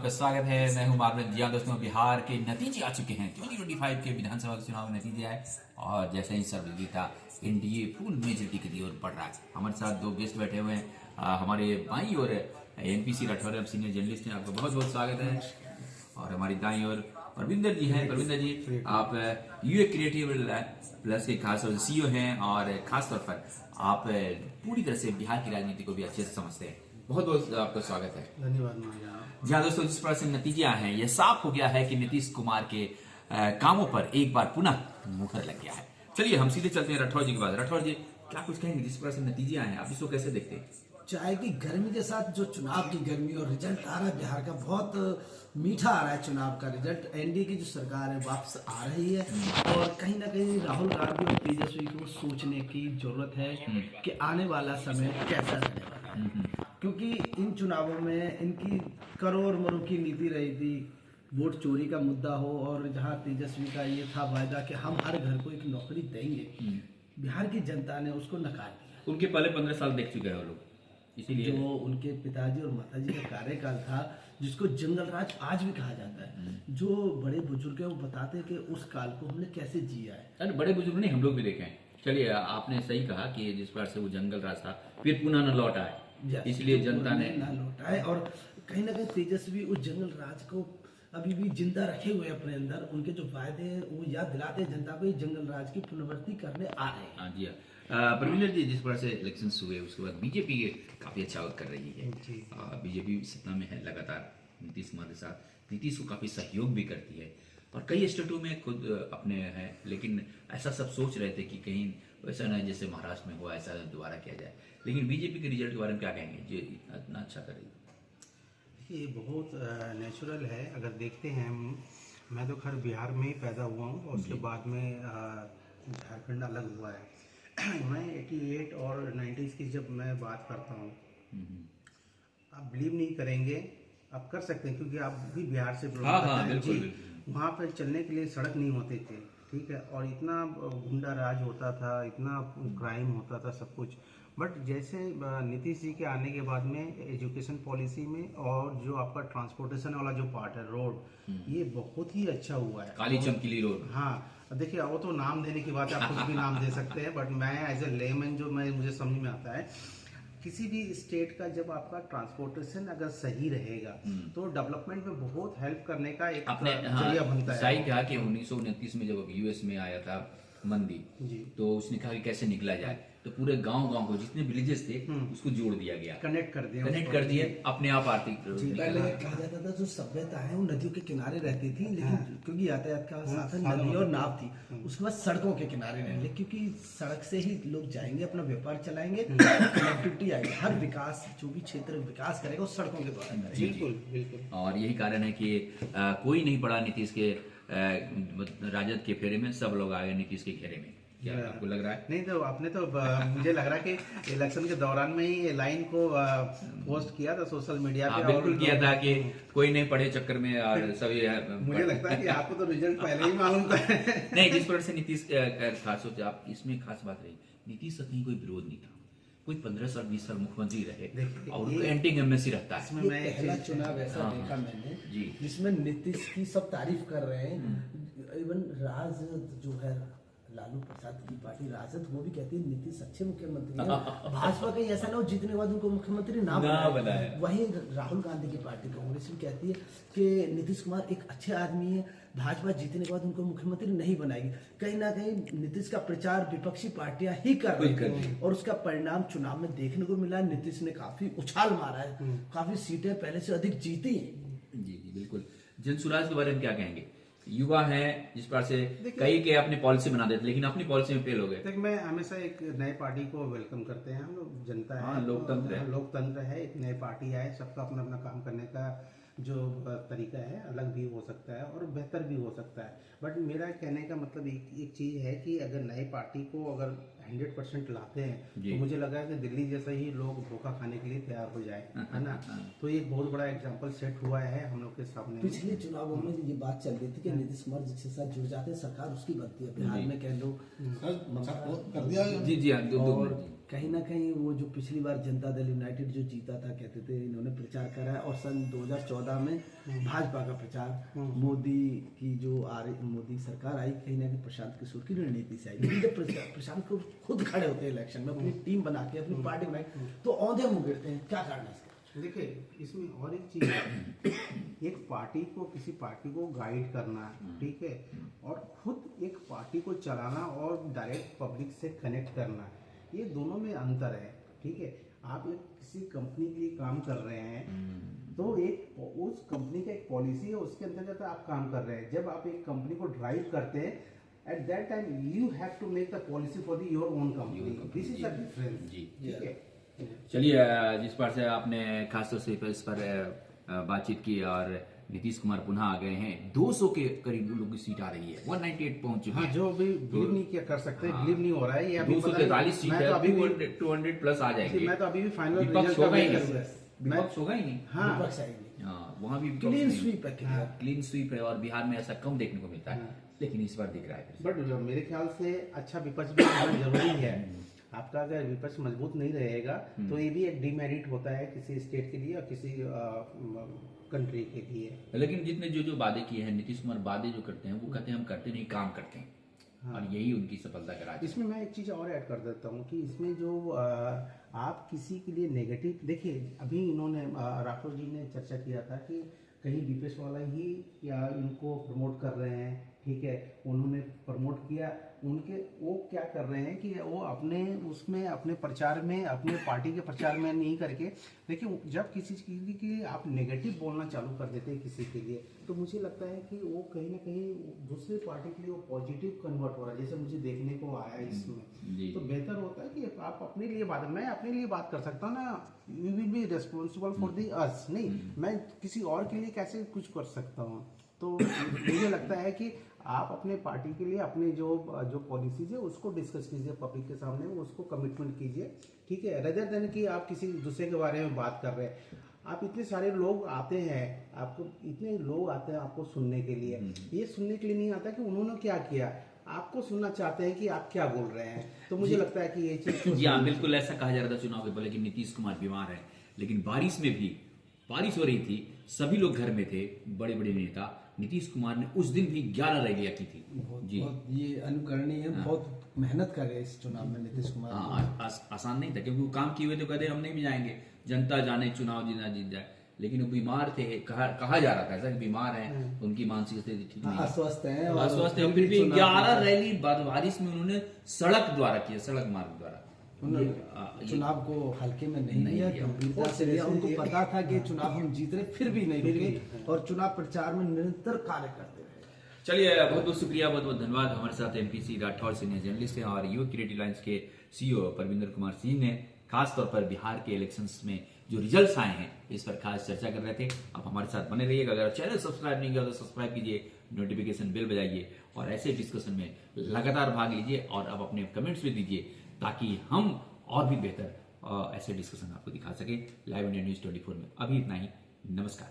आपका स्वागत है। मैं हूं मार्विन। जी हाँ दोस्तों, बिहार के नतीजे आ चुके हैं। 2025 के विधानसभा के चुनाव के नतीजे आए और जैसे ही सर्वविदिता एनडीए फुल मेजोरिटी की ओर बढ़ रहा है। हमारे साथ दो गेस्ट बैठे हुए हैं। हमारे बाईं ओर एनपीसी राठौर सीनियर जर्नलिस्ट हैं, आपका बहुत बहुत स्वागत है। और हमारी दाईं ओर परविंदर जी हैं। परविंदर जी, आप यूए क्रिएटिव प्लस के खास तौर से सीईओ हैं और खास तौर पर आप पूरी तरह से बिहार की राजनीति को भी अच्छे से समझते हैं। बहुत बहुत आपका स्वागत है। धन्यवाद। जी हाँ दोस्तों, जिस प्रकार से नतीजे आए हैं, यह साफ हो गया है कि नीतीश कुमार के कामों पर एक बार पुनः मुहर लग गया है। चलिए हम सीधे चलते हैं राठौर जी के बाद। राठौर जी, क्या कुछ कहेंगे जिस प्रकार से नतीजे आए हैं, आप इसको कैसे देखते हैं? चाय की गर्मी के साथ जो चुनाव की गर्मी और रिजल्ट आ रहा है बिहार का, बहुत मीठा आ रहा है चुनाव का रिजल्ट। एनडीए की जो सरकार है वापस आ रही है और कहीं ना कहीं राहुल गांधी और तेजस्वी को सोचने की जरूरत है कि आने वाला समय कैसा रहने वाला है, क्योंकि इन चुनावों में इनकी करोड़ मरोड़ की नीति रही थी। वोट चोरी का मुद्दा हो और जहां तेजस्वी का ये था वायदा कि हम हर घर को एक नौकरी देंगे, बिहार की जनता ने उसको नकार दिया। उनके पहले 15 साल देख चुके हैं वो लोग, इसीलिए जो उनके पिताजी और माताजी का कार्यकाल था, जिसको जंगल राज आज भी कहा जाता है, जो बड़े बुजुर्ग हैं वो बताते हैं कि उस काल को हमने कैसे जिया है। अरे बड़े बुजुर्ग नहीं, हम लोग भी देखे हैं। चलिए, आपने सही कहा कि जिस प्रकार से वो जंगल राज था फिर पुनः न लौट आए, इसलिए जनता ने ना लौटाए। और कहीं ना कहीं तेजस्वी उस जंगल राज को अभी भी जिंदा रखे हुए अपने अंदर। उनके जो वायदे हैं वो याद दिलाते हैं जनता को, ये जंगल राज की पुनरावृत्ति करने आ रहे हैं। हाँ जी हाँ। परविंदर जी, जिस प्रकार से इलेक्शंस हुए उसके बाद बीजेपी काफी अच्छा वर्क कर रही है। बीजेपी सत्ता में है लगातार नीतीश कुमार के साथ। नीतीश को काफी सहयोग भी करती है और कई स्टेटों में खुद अपने हैं, लेकिन ऐसा सब सोच रहे थे कि कहीं वैसा ना जैसे महाराष्ट्र में हुआ ऐसा दोबारा किया जाए। लेकिन बीजेपी के रिजल्ट के बारे में क्या कहेंगे, जो इतना अच्छा कर रही है? ये बहुत नेचुरल है। अगर देखते हैं हम, मैं तो खैर बिहार में ही पैदा हुआ हूँ और उसके बाद में झारखंड अलग हुआ है। मैं 88 और 90s की जब मैं बात करता हूँ, आप बिलीव नहीं करेंगे, आप कर सकते हैं क्योंकि आप भी बिहार से बिलोंग करते हैं। बिल्कुल। वहाँ पर चलने के लिए सड़क नहीं होते थे, ठीक है, और इतना गुंडा राज होता था, इतना क्राइम होता था, सब कुछ। बट जैसे नीतीश जी के आने के बाद में एजुकेशन पॉलिसी में और जो आपका ट्रांसपोर्टेशन वाला जो पार्ट है, रोड, ये बहुत ही अच्छा हुआ है। काली चमकीली रोड। हाँ, देखिए वो तो नाम देने की बात है, आप कुछ भी नाम दे सकते हैं, बट मैं एज ए लेमैन जो मुझे समझ में आता है, किसी भी स्टेट का जब आपका ट्रांसपोर्टेशन अगर सही रहेगा तो डेवलपमेंट में बहुत हेल्प करने का एक जरिया बनता है। सही कहा कि 1929 में जब यूएस में आया था मंदी, तो उसने कहा कि कैसे निकला जाए, तो पूरे गांव को जितने विलेजेस थे उसको जोड़ दिया गया, कनेक्ट कर दिए अपने आप आर्थिक। पहले कहा जाता था जो सभ्यता है वो नदियों के किनारे रहती थी, लेकिन क्योंकि यातायात का साधन नदी और नाव थी, उसके बाद सड़कों के किनारे रहने, क्योंकि सड़क से ही लोग जाएंगे, अपना व्यापार चलाएंगे, कनेक्टिविटी आएगी। हर विकास, जो भी क्षेत्र विकास करेगा वो सड़कों के द्वारा करेगा। बिल्कुल। और यही कारण है कि कोई नहीं पड़ा नीतीश के राजद के फेरे में, सब लोग आ गए नीतीश के घेरे में। क्या आपको लग रहा है? नहीं तो आपने तो मुझे लग रहा है कि इलेक्शन के दौरान में ही लाइन को पोस्ट किया था सोशल मीडिया पे। बिल्कुल किया था कि कोई नहीं पढ़े चक्कर में और सभी मुझे लगता है कि आपको तो रिजल्ट पहले ही मालूम था। नहीं, जिस प्रकार से नीतीश खास होते आप, इसमें खास बात रही, नीतीश का कहीं कोई विरोध नहीं था। कोई 15 साल 20 साल मुख्यमंत्री रहे और एंटी एमएससी रहता है। इसमें पहला चुनाव ऐसा देखा मैंने जिसमें नीतीश की सब तारीफ कर रहे हैं। इवन राजद जो है, लालू प्रसाद की पार्टी राजद, वो भी कहती है नीतीश अच्छे मुख्यमंत्री हैं। भाजपा कहीं ऐसा ना हो जीतने के बाद उनको मुख्यमंत्री ना बनाए। वहीं राहुल गांधी की पार्टी कांग्रेस भी कहती है कि नीतीश कुमार एक अच्छे आदमी है, भाजपा जीतने के बाद उनको मुख्यमंत्री नहीं बनाएगी। कहीं ना कहीं नीतीश का प्रचार विपक्षी पार्टियां ही कर रही है और उसका परिणाम चुनाव में देखने को मिला। नीतीश ने काफी उछाल मारा है, काफी सीटें पहले से अधिक जीती है। जी बिल्कुल। जनसुराज के बारे में क्या कहेंगे? युवा है, जिस प्रकार से कई के अपनी पॉलिसी बना देते, लेकिन अपनी पॉलिसी में फेल हो गए। मैं हमेशा एक नए पार्टी को वेलकम करते हैं। हम लोग जनता है, लोकतंत्र है, एक नई पार्टी आए, सबका अपना अपना काम करने का जो तरीका है अलग भी हो सकता है और बेहतर भी हो सकता है। बट मेरा कहने का मतलब एक चीज़ है कि अगर नई पार्टी को अगर 100% लाते हैं तो मुझे लगा कि दिल्ली जैसे ही लोग धोखा खाने के लिए तैयार हो जाए, है ना। तो एक बहुत बड़ा एग्जाम्पल सेट हुआ है हम लोग के सामने। पिछले चुनावों में ये बात चल रही थी कि नीतीश कुमार जिसके साथ जुड़ जाते हैं सरकार उसकी बनती है। बिहार में कह लो जी हाँ, कहीं ना कहीं वो जो पिछली बार जनता दल यूनाइटेड जो जीता था, कहते थे इन्होंने प्रचार करा है, और सन 2014 में भाजपा का प्रचार, मोदी की जो मोदी सरकार आई, कहीं ना कहीं प्रशांत किशोर की रणनीति से आई। लेकिन जब प्रशांत को खुद खड़े होते हैं इलेक्शन में, अपनी टीम बना के, अपनी पार्टी बना के, तो औंधे मुंह गिरते हैं। क्या कारण है इसका? देखिए, इसमें और एक चीज है, एक पार्टी को, किसी पार्टी को गाइड करना, ठीक है, और खुद एक पार्टी को चलाना और डायरेक्ट पब्लिक से कनेक्ट करना, ये दोनों में अंतर है। ठीक है, आप एक किसी कंपनी के लिए काम कर रहे हैं, तो एक उस कंपनी का एक पॉलिसी है, उसके अंतर्गत आप काम कर रहे हैं। जब आप एक कंपनी को ड्राइव करते हैं, at that time you have to make the policy for your own company. This is the difference. ठीक है, चलिए, जिस बार से आपने खासतौर से इस पर बातचीत की और नीतीश कुमार पुनः आ गए हैं, 200 के करीब लोगों की सीट आ रही है, 198 पहुंच चुकी है। जो अभी बिलीव नहीं किया कर सकते, बिलीव नहीं हो रहा है। ये 243 सीट है, अभी 200 प्लस आ जाएंगे। मैं तो अभी भी फाइनल विपक्ष होगा ही नहीं। हाँ, वहाँ भी क्लीन स्वीप है, क्लीन स्वीप है, और बिहार में ऐसा कम देखने को मिलता है, लेकिन इस बार दिख रहा है। बट मेरे ख्याल से अच्छा विपक्ष भी होना जरूरी है। आपका अगर विपक्ष मजबूत नहीं रहेगा तो ये भी एक डिमेरिट होता है किसी स्टेट के लिए और किसी कंट्री के लिए। लेकिन जितने जो वादे किए हैं नीतीश कुमार, वादे जो करते हैं वो कहते हैं हम करते नहीं, काम करते हैं। हाँ। और यही उनकी सफलता का राज। इसमें मैं एक चीज और ऐड कर देता हूँ कि इसमें जो आप किसी के लिए नेगेटिव, देखिए अभी इन्होंने राठौर जी ने चर्चा किया था कि कहीं विपक्ष वाला ही या इनको प्रमोट कर रहे हैं। ठीक है, उन्होंने प्रमोट किया, उनके वो क्या कर रहे हैं कि वो अपने उसमें, अपने प्रचार में, अपने पार्टी के प्रचार में नहीं करके, देखिए जब किसी चीज की आप नेगेटिव बोलना चालू कर देते हैं किसी के लिए, तो मुझे लगता है कि वो कहीं ना कहीं दूसरे पार्टी के लिए वो पॉजिटिव कन्वर्ट हो रहा है, जैसे मुझे देखने को आया इसमें। तो बेहतर होता है कि आप अपने लिए बात, मैं अपने लिए बात कर सकता हूँ ना, you will be responsible for the us, नहीं मैं किसी और के लिए कैसे कुछ कर सकता हूँ। तो मुझे लगता है कि आप अपने पार्टी के लिए अपने जो पॉलिसीज है उसको डिस्कस कीजिए पब्लिक के सामने, उसको कमिटमेंट कीजिए। ठीक है, रदर देन कि आप किसी दूसरे के बारे में बात कर रहे हैं। आप इतने सारे लोग आते हैं, आपको इतने लोग आते हैं आपको सुनने के लिए, ये सुनने के लिए नहीं आता कि उन्होंने क्या किया, आपको सुनना चाहते हैं कि आप क्या बोल रहे हैं। तो मुझे लगता है कि ये चीज जी हाँ, बिल्कुल ऐसा कहा जा रहा था चुनाव के पहले कि नीतीश कुमार बीमार है, लेकिन बारिश में भी, बारिश हो रही थी, सभी लोग घर में थे, बड़े बड़े नेता, नीतीश कुमार ने उस दिन भी 11 रैलियां की थी। जी, बहुत ये अनुकरणीय है। हाँ। बहुत मेहनत कर रहे इस चुनाव में नीतीश कुमार। हाँ, आसान नहीं था, क्योंकि वो काम किए हुए तो कहते हम नहीं भी जाएंगे, जनता जाने चुनाव जीतना जीत जाए, लेकिन वो बीमार थे, कहा जा रहा था ऐसा कि बीमार हैं, उनकी मानसिक स्थिति ठीक नहीं, अस्वस्थ हैं, अस्वस्थ है। फिर भी 11 रैली बारिश में उन्होंने सड़क द्वारा किया, सड़क मार्ग द्वारा। चुनाव को हल्के में नहीं लिया, गंभीरता से लिया। उनको पता था कि चुनाव हम जीत रहे, फिर भी नहीं रुके और चुनाव प्रचार में निरंतर कार्य करते रहे। चलिए, बहुत बहुत शुक्रिया, बहुत बहुत धन्यवाद। हमारे साथ एमपीसी राठौर सीनियर जर्नलिस्ट हैं और युवा क्रिएटिव लाइन्स के सीईओ परविंदर कुमार सिंह ने खास तौर पर बिहार के इलेक्शंस में जो रिजल्ट्स आए हैं इस पर खास चर्चा कर रहे थे। आप हमारे साथ बने रहिएगा। अगर चैनल सब्सक्राइब नहीं किया तो सब्सक्राइब कीजिए, नोटिफिकेशन बेल बजाइए और ऐसे डिस्कशन में लगातार भाग लीजिए और आप अपने कमेंट्स भी दीजिए, ताकि हम और भी बेहतर ऐसे डिस्कशन आपको दिखा सके लाइव इंडिया न्यूज 24 में। अभी इतना ही, नमस्कार।